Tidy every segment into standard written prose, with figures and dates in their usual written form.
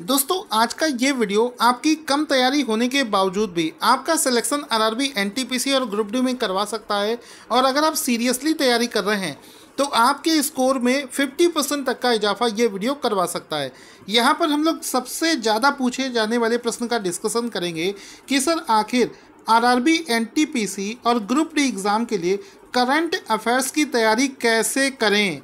दोस्तों आज का ये वीडियो आपकी कम तैयारी होने के बावजूद भी आपका सिलेक्शन आरआरबी एनटीपीसी और ग्रुप डी में करवा सकता है। और अगर आप सीरियसली तैयारी कर रहे हैं तो आपके स्कोर में 50% तक का इजाफा ये वीडियो करवा सकता है। यहाँ पर हम लोग सबसे ज़्यादा पूछे जाने वाले प्रश्न का डिस्कशन करेंगे कि सर आखिर आरआरबी एनटीपीसी और ग्रुप डी एग्ज़ाम के लिए करंट अफेयर्स की तैयारी कैसे करें।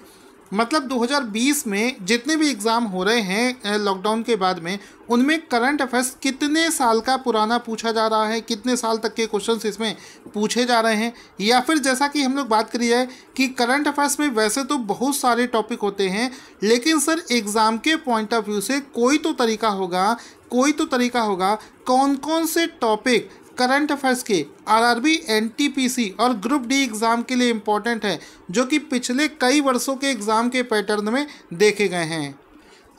मतलब 2020 में जितने भी एग्ज़ाम हो रहे हैं लॉकडाउन के बाद में, उनमें करंट अफेयर्स कितने साल का पुराना पूछा जा रहा है, कितने साल तक के क्वेश्चंस इसमें पूछे जा रहे हैं। या फिर जैसा कि हम लोग बात करी जाए कि करंट अफेयर्स में वैसे तो बहुत सारे टॉपिक होते हैं, लेकिन सर एग्ज़ाम के पॉइंट ऑफ व्यू से कोई तो तरीका होगा कौन कौन से टॉपिक करंट अफेयर्स के आरआरबी एनटीपीसी और ग्रुप डी एग्ज़ाम के लिए इम्पॉर्टेंट है, जो कि पिछले कई वर्षों के एग्ज़ाम के पैटर्न में देखे गए हैं।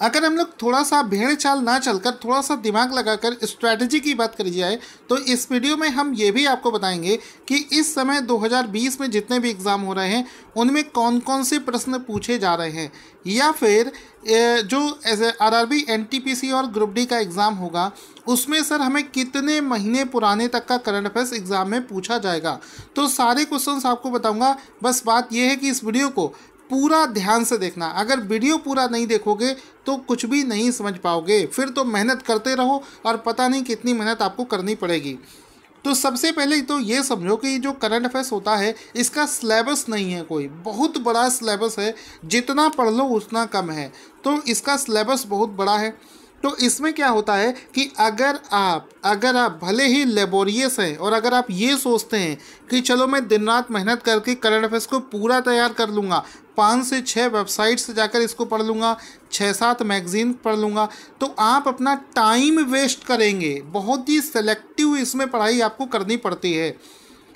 अगर हम लोग थोड़ा सा भेड़ चाल ना चलकर थोड़ा सा दिमाग लगाकर स्ट्रैटेजी की बात करी जाए तो इस वीडियो में हम ये भी आपको बताएंगे कि इस समय 2020 में जितने भी एग्ज़ाम हो रहे हैं उनमें कौन कौन से प्रश्न पूछे जा रहे हैं, या फिर जो आरआरबी एनटीपीसी और ग्रुप डी का एग्ज़ाम होगा उसमें सर हमें कितने महीने पुराने तक का करंट अफेयर्स एग्ज़ाम में पूछा जाएगा। तो सारे क्वेश्चंस आपको बताऊंगा। बस बात यह है कि इस वीडियो को पूरा ध्यान से देखना। अगर वीडियो पूरा नहीं देखोगे तो कुछ भी नहीं समझ पाओगे, फिर तो मेहनत करते रहो और पता नहीं कितनी मेहनत आपको करनी पड़ेगी। तो सबसे पहले तो ये समझो कि जो करंट अफेयर्स होता है इसका सिलेबस नहीं है कोई बहुत बड़ा सिलेबस है, जितना पढ़ लो उतना कम है। तो इसका सिलेबस बहुत बड़ा है। तो इसमें क्या होता है कि अगर आप भले ही लेबोरियस हैं और अगर आप ये सोचते हैं कि चलो मैं दिन रात मेहनत करके करंट अफेयर्स को पूरा तैयार कर लूँगा, 5 से 6 वेबसाइट से जाकर इसको पढ़ लूँगा, 6-7 मैगज़ीन पढ़ लूँगा, तो आप अपना टाइम वेस्ट करेंगे। बहुत ही सेलेक्टिव इसमें पढ़ाई आपको करनी पड़ती है।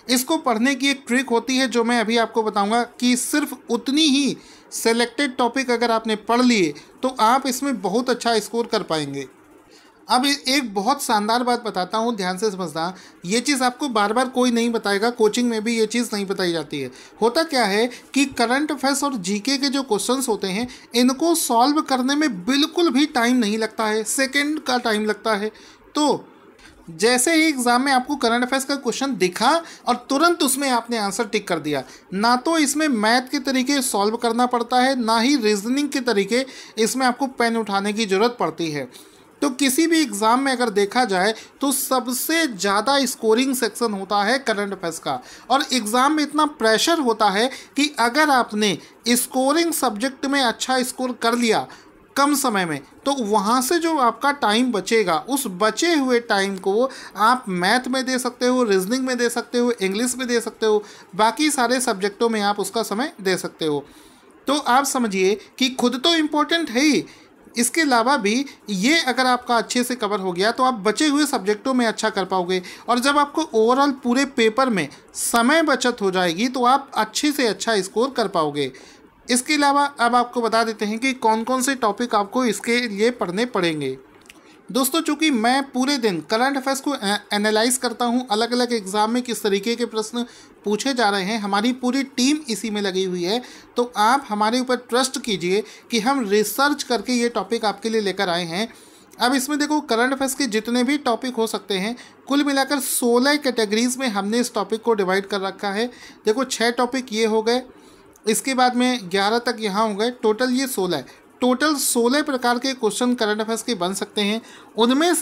इसको पढ़ने की एक ट्रिक होती है जो मैं अभी आपको बताऊंगा कि सिर्फ उतनी ही सेलेक्टेड टॉपिक अगर आपने पढ़ लिए तो आप इसमें बहुत अच्छा स्कोर कर पाएंगे। अब एक बहुत शानदार बात बताता हूँ, ध्यान से समझना। ये चीज़ आपको बार बार कोई नहीं बताएगा, कोचिंग में भी ये चीज़ नहीं बताई जाती है। होता क्या है कि करंट अफेयर्स और जीके के जो क्वेश्चंस होते हैं इनको सॉल्व करने में बिल्कुल भी टाइम नहीं लगता है, सेकेंड का टाइम लगता है। तो जैसे ही एग्ज़ाम में आपको करंट अफेयर्स का क्वेश्चन दिखा और तुरंत उसमें आपने आंसर टिक कर दिया, ना तो इसमें मैथ के तरीके सॉल्व करना पड़ता है, ना ही रीजनिंग के तरीके इसमें आपको पेन उठाने की ज़रूरत पड़ती है। तो किसी भी एग्ज़ाम में अगर देखा जाए तो सबसे ज़्यादा स्कोरिंग सेक्शन होता है करंट अफेयर्स का। और एग्ज़ाम में इतना प्रेशर होता है कि अगर आपने स्कोरिंग सब्जेक्ट में अच्छा स्कोर कर लिया कम समय में, तो वहाँ से जो आपका टाइम बचेगा उस बचे हुए टाइम को आप मैथ में दे सकते हो, रीजनिंग में दे सकते हो, इंग्लिश में दे सकते हो, बाकी सारे सब्जेक्टों में आप उसका समय दे सकते हो। तो आप समझिए कि खुद तो इम्पोर्टेंट है ही, इसके अलावा भी ये अगर आपका अच्छे से कवर हो गया तो आप बचे हुए सब्जेक्टों में अच्छा कर पाओगे। और जब आपको ओवरऑल पूरे पेपर में समय बचत हो जाएगी तो आप अच्छे से अच्छा स्कोर कर पाओगे। इसके अलावा अब आपको बता देते हैं कि कौन कौन से टॉपिक आपको इसके लिए पढ़ने पड़ेंगे। दोस्तों चूँकि मैं पूरे दिन करंट अफेयर्स को एनालाइज करता हूँ, अलग अलग एग्ज़ाम में किस तरीके के प्रश्न पूछे जा रहे हैं, हमारी पूरी टीम इसी में लगी हुई है, तो आप हमारे ऊपर ट्रस्ट कीजिए कि हम रिसर्च करके ये टॉपिक आपके लिए लेकर आए हैं। अब इसमें देखो करंट अफेयर्स के जितने भी टॉपिक हो सकते हैं कुल मिलाकर 16 कैटेगरीज में हमने इस टॉपिक को डिवाइड कर रखा है। देखो 6 टॉपिक ये हो गए, इसके बाद में 11 तक यहाँ हो गए, टोटल ये 16 है। टोटल 16 प्रकार के क्वेश्चन करंट अफेयर्स के बन सकते हैं। उनमें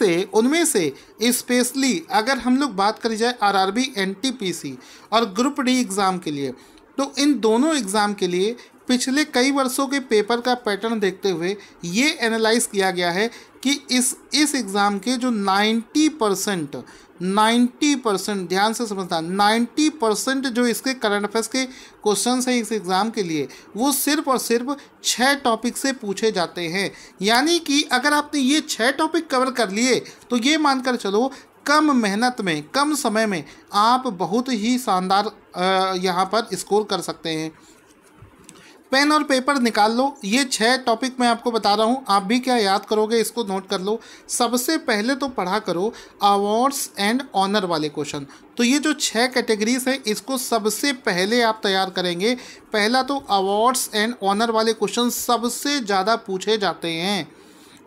से स्पेशली अगर हम लोग बात करी जाए आरआरबी एनटीपीसी और ग्रुप डी एग्ज़ाम के लिए, तो इन दोनों एग्ज़ाम के लिए पिछले कई वर्षों के पेपर का पैटर्न देखते हुए ये एनालाइज किया गया है कि इस एग्ज़ाम के जो 90% ध्यान से समझना, 90% जो इसके करंट अफेयर्स के क्वेश्चंस हैं इस एग्ज़ाम के लिए वो सिर्फ और सिर्फ 6 टॉपिक से पूछे जाते हैं। यानी कि अगर आपने ये 6 टॉपिक कवर कर लिए तो ये मानकर चलो कम मेहनत में कम समय में आप बहुत ही शानदार यहाँ पर स्कोर कर सकते हैं। पेन और पेपर निकाल लो, ये 6 टॉपिक मैं आपको बता रहा हूँ, आप भी क्या याद करोगे इसको नोट कर लो। सबसे पहले तो पढ़ा करो अवार्ड्स एंड ऑनर वाले क्वेश्चन। तो ये जो 6 कैटेगरीज है इसको सबसे पहले आप तैयार करेंगे। पहला तो अवार्ड्स एंड ऑनर वाले क्वेश्चन सबसे ज़्यादा पूछे जाते हैं।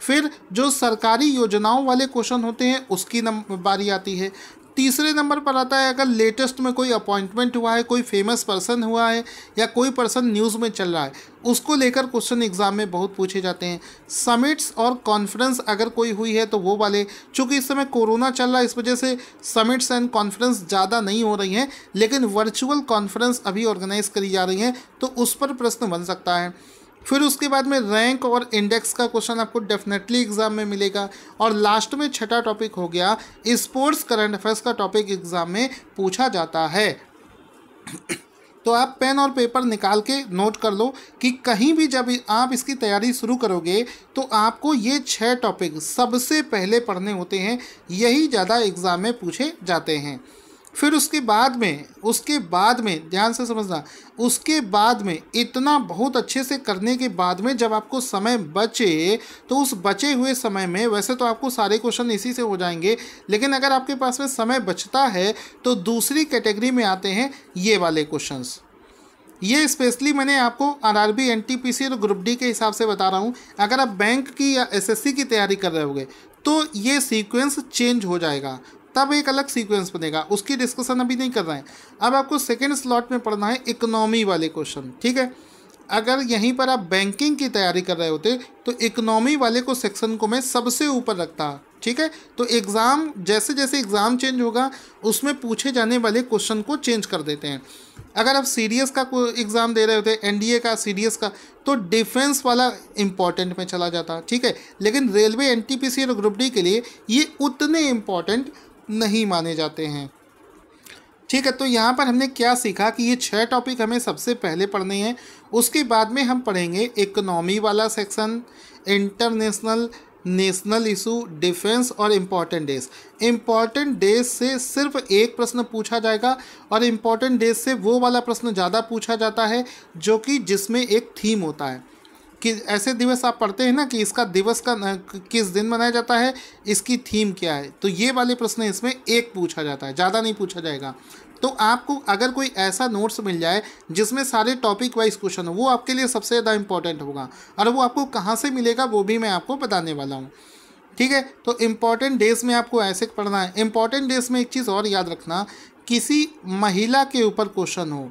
फिर जो सरकारी योजनाओं वाले क्वेश्चन होते हैं उसकी बारी आती है। तीसरे नंबर पर आता है अगर लेटेस्ट में कोई अपॉइंटमेंट हुआ है, कोई फेमस पर्सन हुआ है या कोई पर्सन न्यूज़ में चल रहा है, उसको लेकर क्वेश्चन एग्जाम में बहुत पूछे जाते हैं। समिट्स और कॉन्फ्रेंस अगर कोई हुई है तो वो वाले, चूँकि इस समय कोरोना चल रहा है इस वजह से समिट्स एंड कॉन्फ्रेंस ज़्यादा नहीं हो रही हैं, लेकिन वर्चुअल कॉन्फ्रेंस अभी ऑर्गेनाइज करी जा रही हैं तो उस पर प्रश्न बन सकता है। फिर उसके बाद में रैंक और इंडेक्स का क्वेश्चन आपको डेफिनेटली एग्जाम में मिलेगा। और लास्ट में छठा टॉपिक हो गया स्पोर्ट्स करंट अफेयर्स का टॉपिक एग्जाम में पूछा जाता है। तो आप पेन और पेपर निकाल के नोट कर लो कि कहीं भी जब आप इसकी तैयारी शुरू करोगे तो आपको ये 6 टॉपिक सबसे पहले पढ़ने होते हैं, यही ज़्यादा एग्ज़ाम में पूछे जाते हैं। फिर उसके बाद में ध्यान से समझना, उसके बाद में इतना बहुत अच्छे से करने के बाद में जब आपको समय बचे तो उस बचे हुए समय में, वैसे तो आपको सारे क्वेश्चन इसी से हो जाएंगे, लेकिन अगर आपके पास में समय बचता है तो दूसरी कैटेगरी में आते हैं ये वाले क्वेश्चंस। ये स्पेशली मैंने आपको आरआरबी, एनटीपीसी और ग्रुप डी के हिसाब से बता रहा हूँ। अगर आप बैंक की या एसएससी की तैयारी कर रहे होगे तो ये सीक्वेंस चेंज हो जाएगा, तब एक अलग सीक्वेंस बनेगा, उसकी डिस्कशन अभी नहीं कर रहे हैं। अब आपको सेकंड स्लॉट में पढ़ना है इकोनॉमी वाले क्वेश्चन, ठीक है। अगर यहीं पर आप बैंकिंग की तैयारी कर रहे होते तो इकोनॉमी वाले को सेक्शन को मैं सबसे ऊपर रखता, ठीक है। तो एग्ज़ाम जैसे जैसे एग्ज़ाम चेंज होगा उसमें पूछे जाने वाले क्वेश्चन को चेंज कर देते हैं। अगर आप सीडीएस का एग्ज़ाम दे रहे होते, एनडीए का, सीडीएस का, तो डिफेंस वाला इंपॉर्टेंट में चला जाता, ठीक है। लेकिन रेलवे, एनटीपीसी और ग्रुप डी के लिए ये उतने इम्पॉर्टेंट नहीं माने जाते हैं, ठीक है। तो यहाँ पर हमने क्या सीखा कि ये 6 टॉपिक हमें सबसे पहले पढ़ने हैं। उसके बाद में हम पढ़ेंगे इकोनॉमी वाला section, international, national issue, defence और इम्पॉर्टेंट डेज। इम्पॉर्टेंट डेज से सिर्फ एक प्रश्न पूछा जाएगा और इम्पॉर्टेंट डेज से वो वाला प्रश्न ज़्यादा पूछा जाता है जो कि जिसमें एक थीम होता है कि ऐसे दिवस आप पढ़ते हैं ना कि इसका दिवस का किस दिन मनाया जाता है, इसकी थीम क्या है, तो ये वाले प्रश्न इसमें एक पूछा जाता है, ज़्यादा नहीं पूछा जाएगा। तो आपको अगर कोई ऐसा नोट्स मिल जाए जिसमें सारे टॉपिक वाइज क्वेश्चन हो, वो आपके लिए सबसे ज़्यादा इंपॉर्टेंट होगा। और वो आपको कहाँ से मिलेगा वो भी मैं आपको बताने वाला हूँ, ठीक है। तो इम्पॉर्टेंट डेज में आपको ऐसे पढ़ना है। इम्पॉर्टेंट डेज में एक चीज़ और याद रखना, किसी महिला के ऊपर क्वेश्चन हो,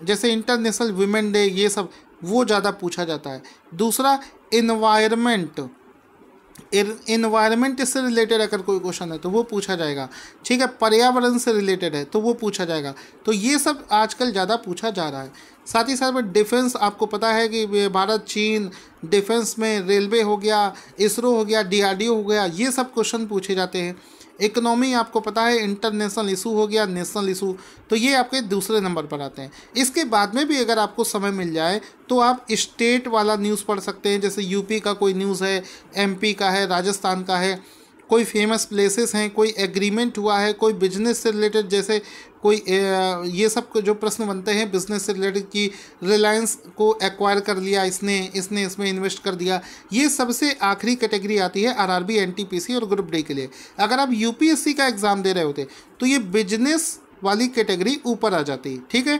जैसे इंटरनेशनल वुमेन डे, ये सब वो ज़्यादा पूछा जाता है। दूसरा इन्वायरमेंट से रिलेटेड अगर कोई क्वेश्चन है तो वो पूछा जाएगा, ठीक है। पर्यावरण से रिलेटेड है तो वो पूछा जाएगा। तो ये सब आजकल ज़्यादा पूछा जा रहा है। साथ ही साथ में डिफेंस, आपको पता है कि भारत चीन डिफेंस में रेलवे हो गया, इसरो हो गया, डीआरडीओ हो गया, ये सब क्वेश्चन पूछे जाते हैं। इकोनॉमी आपको पता है इंटरनेशनल इशू हो गया, नेशनल इशू, तो ये आपके दूसरे नंबर पर आते हैं। इसके बाद में भी अगर आपको समय मिल जाए तो आप स्टेट वाला न्यूज़ पढ़ सकते हैं, जैसे यूपी का कोई न्यूज़ है, एमपी का है, राजस्थान का है, कोई फेमस प्लेसेस हैं, कोई एग्रीमेंट हुआ है, कोई बिजनेस से रिलेटेड, जैसे कोई ये सब जो प्रश्न बनते हैं बिजनेस से रिलेटेड कि रिलायंस को एक्वायर कर लिया इसने इसमें इन्वेस्ट कर दिया, ये सबसे आखिरी कैटेगरी आती है आरआरबी, एनटीपीसी और ग्रुप डी के लिए। अगर आप यूपीएससी का एग्ज़ाम दे रहे होते तो ये बिजनेस वाली कैटेगरी ऊपर आ जाती, ठीक है।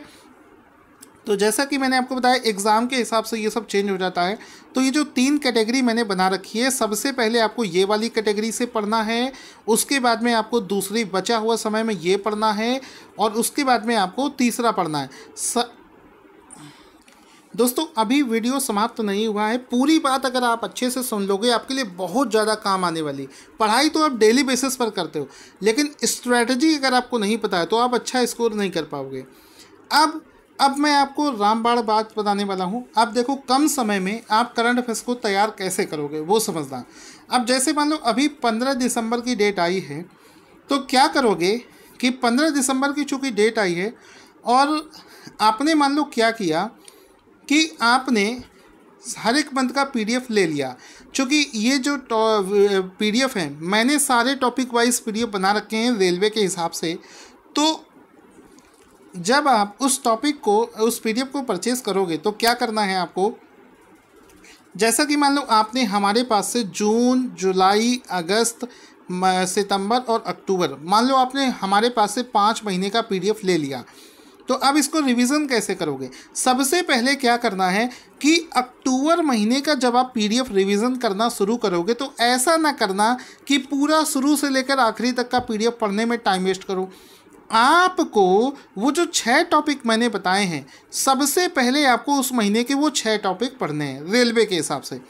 तो जैसा कि मैंने आपको बताया एग्ज़ाम के हिसाब से ये सब चेंज हो जाता है। तो ये जो 3 कैटेगरी मैंने बना रखी है, सबसे पहले आपको ये वाली कैटेगरी से पढ़ना है, उसके बाद में आपको दूसरी बचा हुआ समय में ये पढ़ना है, और उसके बाद में आपको तीसरा पढ़ना है। दोस्तों अभी वीडियो समाप्त नहीं हुआ है, पूरी बात अगर आप अच्छे से सुन लोगे आपके लिए बहुत ज़्यादा काम आने वाली। पढ़ाई तो आप डेली बेसिस पर करते हो, लेकिन स्ट्रैटेजी अगर आपको नहीं पता है तो आप अच्छा स्कोर नहीं कर पाओगे। अब मैं आपको रामबाण बात बताने वाला हूँ। अब देखो कम समय में आप करंट अफेयर्स को तैयार कैसे करोगे वो समझना। अब जैसे मान लो अभी 15 दिसंबर की डेट आई है, तो क्या करोगे कि 15 दिसंबर की चूँकि डेट आई है और आपने मान लो क्या किया कि आपने हर एक मंथ का पीडीएफ ले लिया। चूँकि ये जो पीडीएफ है मैंने सारे टॉपिक वाइज पीडीएफ बना रखे हैं रेलवे के हिसाब से, तो जब आप उस टॉपिक को, उस पीडीएफ को परचेज करोगे तो क्या करना है आपको, जैसा कि मान लो आपने हमारे पास से जून, जुलाई, अगस्त, सितंबर और अक्टूबर, मान लो आपने हमारे पास से 5 महीने का पीडीएफ ले लिया, तो अब इसको रिवीजन कैसे करोगे? सबसे पहले क्या करना है कि अक्टूबर महीने का जब आप पीडीएफ रिवीजन करना शुरू करोगे तो ऐसा ना करना कि पूरा शुरू से लेकर आखिरी तक का पीडीएफ पढ़ने में टाइम वेस्ट करो। आपको वो जो 6 टॉपिक मैंने बताए हैं, सबसे पहले आपको उस महीने के वो 6 टॉपिक पढ़ने हैं रेलवे के हिसाब से।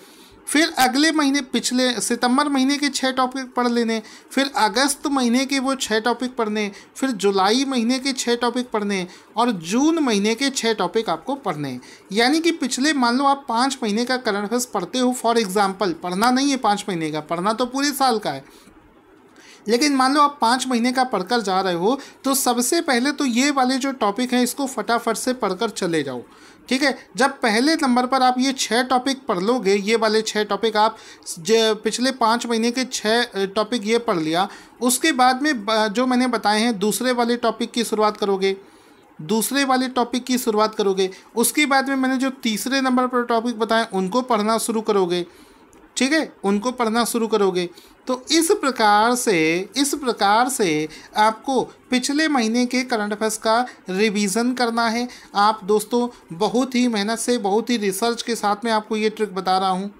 फिर अगले महीने पिछले सितंबर महीने के 6 टॉपिक पढ़ लेने, फिर अगस्त महीने के वो 6 टॉपिक पढ़ने, फिर जुलाई महीने के 6 टॉपिक पढ़ने और जून महीने के 6 टॉपिक आपको पढ़ने। यानी कि पिछले मान लो आप 5 महीने का करंट अफेयर्स पढ़ते हो फॉर एग्जाम्पल, पढ़ना नहीं है 5 महीने का, पढ़ना तो पूरे साल का है, लेकिन मान लो आप 5 महीने का पढ़कर जा रहे हो तो सबसे पहले तो ये वाले जो टॉपिक हैं इसको फटाफट से पढ़कर चले जाओ। ठीक है, जब पहले नंबर पर आप ये 6 टॉपिक पढ़ लोगे, ये वाले 6 टॉपिक आप पिछले 5 महीने के 6 टॉपिक ये पढ़ लिया, उसके बाद में जो मैंने बताए हैं दूसरे वाले टॉपिक की शुरुआत करोगे, दूसरे वाले टॉपिक की शुरुआत करोगे, उसके बाद में मैंने जो तीसरे नंबर पर टॉपिक बताए उनको पढ़ना शुरू करोगे। ठीक है, उनको पढ़ना शुरू करोगे। तो इस प्रकार से आपको पिछले महीने के करंट अफेयर्स का रिवीजन करना है। आप दोस्तों बहुत ही मेहनत से, बहुत ही रिसर्च के साथ में आपको ये ट्रिक बता रहा हूँ,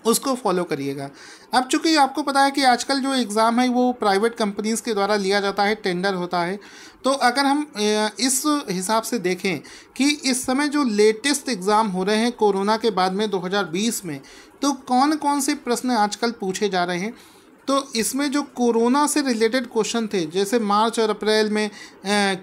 उसको फॉलो करिएगा। अब चूंकि आपको पता है कि आजकल जो एग्ज़ाम है वो प्राइवेट कंपनीज़ के द्वारा लिया जाता है, टेंडर होता है, तो अगर हम इस हिसाब से देखें कि इस समय जो लेटेस्ट एग्ज़ाम हो रहे हैं कोरोना के बाद में 2020 में, तो कौन कौन से प्रश्न आजकल पूछे जा रहे हैं, तो इसमें जो कोरोना से रिलेटेड क्वेश्चन थे, जैसे मार्च और अप्रैल में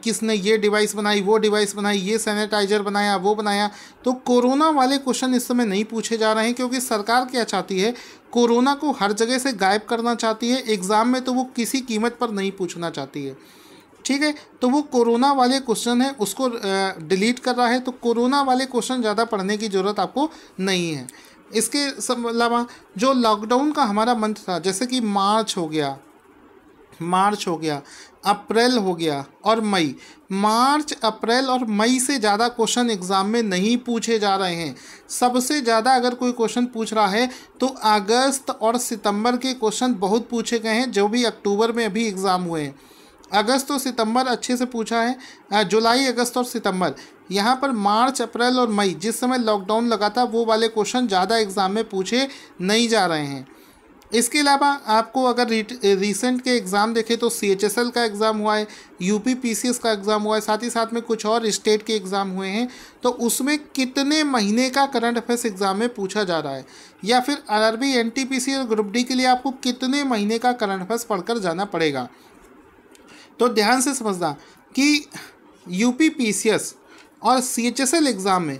किसने ये डिवाइस बनाई, वो डिवाइस बनाई, ये सैनिटाइजर बनाया, वो बनाया, तो कोरोना वाले क्वेश्चन इस समय नहीं पूछे जा रहे हैं, क्योंकि सरकार क्या चाहती है, कोरोना को हर जगह से गायब करना चाहती है। एग्ज़ाम में तो वो किसी कीमत पर नहीं पूछना चाहती है। ठीक है, तो वो कोरोना वाले क्वेश्चन है उसको डिलीट कर रहा है, तो कोरोना वाले क्वेश्चन ज़्यादा पढ़ने की ज़रूरत आपको नहीं है। इसके अलावा जो लॉकडाउन का हमारा मंथ था, जैसे कि मार्च हो गया, अप्रैल हो गया और मई, मार्च, अप्रैल और मई से ज़्यादा क्वेश्चन एग्ज़ाम में नहीं पूछे जा रहे हैं। सबसे ज़्यादा अगर कोई क्वेश्चन पूछ रहा है तो अगस्त और सितंबर के क्वेश्चन बहुत पूछे गए हैं, जो भी अक्टूबर में अभी एग्ज़ाम हुए हैं। अगस्त और सितंबर अच्छे से पूछा है, जुलाई, अगस्त और सितंबर। यहाँ पर मार्च, अप्रैल और मई, जिस समय लॉकडाउन लगा था, वो वाले क्वेश्चन ज़्यादा एग्ज़ाम में पूछे नहीं जा रहे हैं। इसके अलावा आपको अगर रिसेंट के एग्ज़ाम देखें तो CHSL का एग्ज़ाम हुआ है, UP PCS का एग्ज़ाम हुआ है, साथ ही साथ में कुछ और स्टेट के एग्ज़ाम हुए हैं, तो उसमें कितने महीने का करंट अफेयर्स एग्ज़ाम में पूछा जा रहा है, या फिर RRB, NTPC और ग्रुप डी के लिए आपको कितने महीने का करंट अफेयर्स पढ़कर जाना पड़ेगा। तो ध्यान से समझना कि UP PCS और CHSL एग्ज़ाम में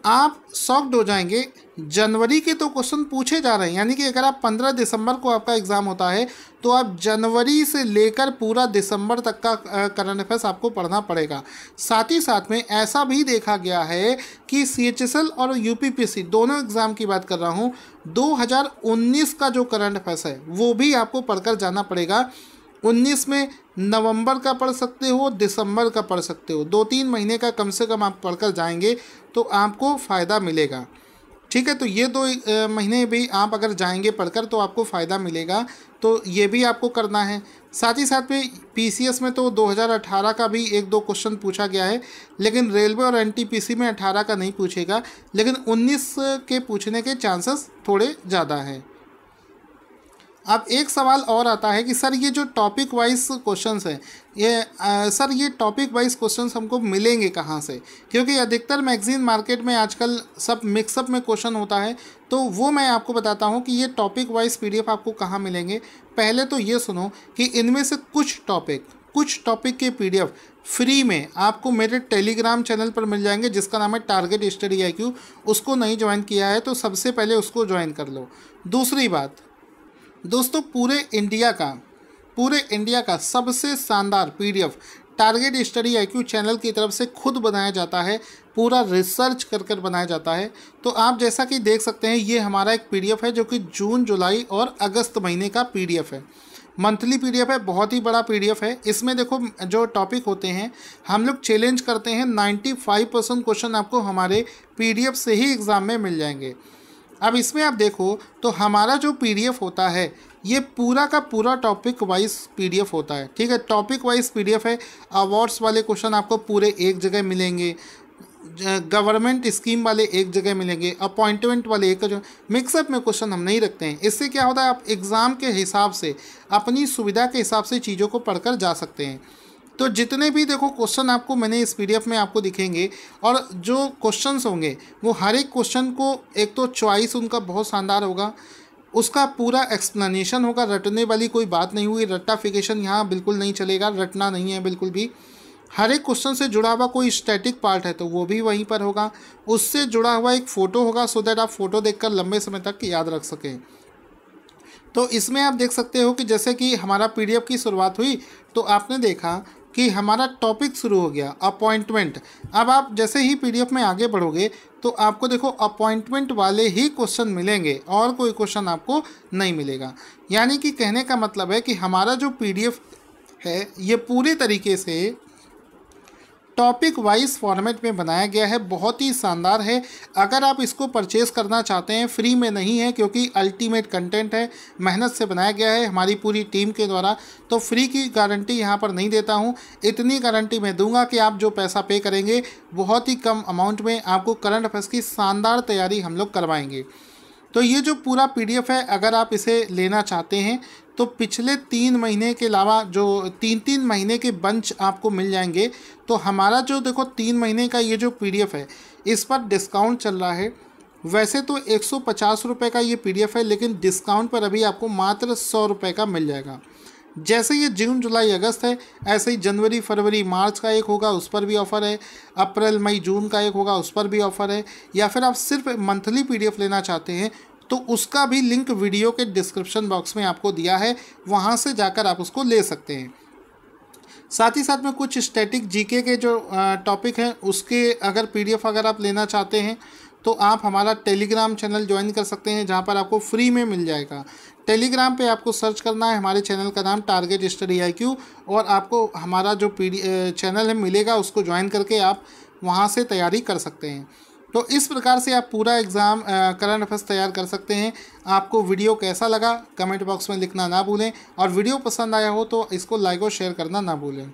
आप शॉक्ड हो जाएंगे। जनवरी के तो क्वेश्चन पूछे जा रहे हैं, यानी कि अगर आप 15 दिसंबर को आपका एग्ज़ाम होता है तो आप जनवरी से लेकर पूरा दिसंबर तक का करंट अफेयर्स आपको पढ़ना पड़ेगा। साथ ही साथ में ऐसा भी देखा गया है कि CHSL और UP PC दोनों एग्ज़ाम की बात कर रहा हूँ, 2019 का जो करंट अफेयर्स है वो भी आपको पढ़कर जाना पड़ेगा। 19 में नवंबर का पढ़ सकते हो, दिसंबर का पढ़ सकते हो, 2-3 महीने का कम से कम आप पढ़कर जाएंगे तो आपको फ़ायदा मिलेगा। ठीक है, तो ये 2 महीने भी आप अगर जाएंगे पढ़कर तो आपको फ़ायदा मिलेगा, तो ये भी आपको करना है। साथ ही साथ में PCS में तो 2018 का भी 1-2 क्वेश्चन पूछा गया है, लेकिन रेलवे और NTPC में 18 का नहीं पूछेगा, लेकिन 19 के पूछने के चांसेस थोड़े ज़्यादा हैं। अब एक सवाल और आता है कि सर ये जो टॉपिक वाइज क्वेश्चंस हैं, ये टॉपिक वाइज क्वेश्चंस हमको मिलेंगे कहाँ से, क्योंकि अधिकतर मैगज़ीन मार्केट में आजकल सब मिक्सअप में क्वेश्चन होता है, तो वो मैं आपको बताता हूँ कि ये टॉपिक वाइज PDF आपको कहाँ मिलेंगे। पहले तो ये सुनो कि इनमें से कुछ टॉपिक के PDF फ्री में आपको मेरे टेलीग्राम चैनल पर मिल जाएंगे, जिसका नाम है टारगेट स्टडी IQ। उसको नहीं ज्वाइन किया है तो सबसे पहले उसको ज्वाइन कर लो। दूसरी बात दोस्तों, पूरे इंडिया का सबसे शानदार PDF target study IQ channel की तरफ से खुद बनाया जाता है, पूरा रिसर्च कर बनाया जाता है। तो आप जैसा कि देख सकते हैं, ये हमारा एक PDF है जो कि जून, जुलाई और अगस्त महीने का PDF है, मंथली PDF है, बहुत ही बड़ा PDF है। इसमें देखो जो टॉपिक होते हैं, हम लोग चैलेंज करते हैं 95% क्वेश्चन आपको हमारे PDF से ही एग्ज़ाम में मिल जाएंगे। अब इसमें आप देखो तो हमारा जो पीडीएफ होता है ये पूरा का पूरा टॉपिक वाइज पीडीएफ होता है, ठीक है। टॉपिक वाइज पीडीएफ है। अवार्ड्स वाले क्वेश्चन आपको पूरे एक जगह मिलेंगे, गवर्नमेंट स्कीम वाले एक जगह मिलेंगे, अपॉइंटमेंट वाले एक जगह। मिक्सअप में क्वेश्चन हम नहीं रखते हैं। इससे क्या होता है, आप एग्ज़ाम के हिसाब से अपनी सुविधा के हिसाब से चीज़ों को पढ़कर जा सकते हैं। तो जितने भी देखो क्वेश्चन आपको मैंने इस पीडीएफ में आपको दिखेंगे, और जो क्वेश्चंस होंगे वो हर एक क्वेश्चन को एक तो चॉइस उनका बहुत शानदार होगा, उसका पूरा एक्सप्लेनेशन होगा, रटने वाली कोई बात नहीं हुई, रट्टाफिकेशन यहाँ बिल्कुल नहीं चलेगा, रटना नहीं है बिल्कुल भी। हर एक क्वेश्चन से जुड़ा हुआ कोई स्टैटिक पार्ट है तो वो भी वहीं पर होगा, उससे जुड़ा हुआ एक फ़ोटो होगा, सो दैट आप फ़ोटो देखकर लंबे समय तक याद रख सकें। तो इसमें आप देख सकते हो कि जैसे कि हमारा पीडीएफ की शुरुआत हुई तो आपने देखा कि हमारा टॉपिक शुरू हो गया अपॉइंटमेंट। अब आप जैसे ही पीडीएफ में आगे बढ़ोगे तो आपको देखो अपॉइंटमेंट वाले ही क्वेश्चन मिलेंगे और कोई क्वेश्चन आपको नहीं मिलेगा। यानी कि कहने का मतलब है कि हमारा जो पीडीएफ है ये पूरे तरीके से टॉपिक वाइज फॉर्मेट में बनाया गया है, बहुत ही शानदार है। अगर आप इसको परचेज करना चाहते हैं, फ्री में नहीं है क्योंकि अल्टीमेट कंटेंट है, मेहनत से बनाया गया है हमारी पूरी टीम के द्वारा, तो फ्री की गारंटी यहाँ पर नहीं देता हूँ। इतनी गारंटी मैं दूंगा कि आप जो पैसा पे करेंगे बहुत ही कम अमाउंट में आपको करंट अफेयर्स की शानदार तैयारी हम लोग करवाएंगे। तो ये जो पूरा पीडीएफ है, अगर आप इसे लेना चाहते हैं तो पिछले 3 महीने के अलावा जो 3-3 महीने के बंच आपको मिल जाएंगे। तो हमारा जो देखो 3 महीने का ये जो पीडीएफ है इस पर डिस्काउंट चल रहा है। वैसे तो 150 रुपये का ये पीडीएफ है, लेकिन डिस्काउंट पर अभी आपको मात्र 100 रुपये का मिल जाएगा। जैसे ये जून जुलाई अगस्त है, ऐसे ही जनवरी फरवरी मार्च का एक होगा, उस पर भी ऑफ़र है। अप्रैल मई जून का एक होगा, उस पर भी ऑफ़र है। या फिर आप सिर्फ मंथली पीडीएफ लेना चाहते हैं तो उसका भी लिंक वीडियो के डिस्क्रिप्शन बॉक्स में आपको दिया है, वहाँ से जाकर आप उसको ले सकते हैं। साथ ही साथ में कुछ स्टैटिक जीके के जो टॉपिक हैं उसके अगर पीडीएफ अगर आप लेना चाहते हैं तो आप हमारा टेलीग्राम चैनल ज्वाइन कर सकते हैं, जहां पर आपको फ्री में मिल जाएगा। टेलीग्राम पे आपको सर्च करना है हमारे चैनल का नाम टारगेट स्टडी IQ, और आपको हमारा जो चैनल है मिलेगा, उसको ज्वाइन करके आप वहां से तैयारी कर सकते हैं। तो इस प्रकार से आप पूरा एग्ज़ाम करंट अफेयर्स तैयार कर सकते हैं। आपको वीडियो कैसा लगा कमेंट बॉक्स में लिखना ना भूलें, और वीडियो पसंद आया हो तो इसको लाइक और शेयर करना ना भूलें।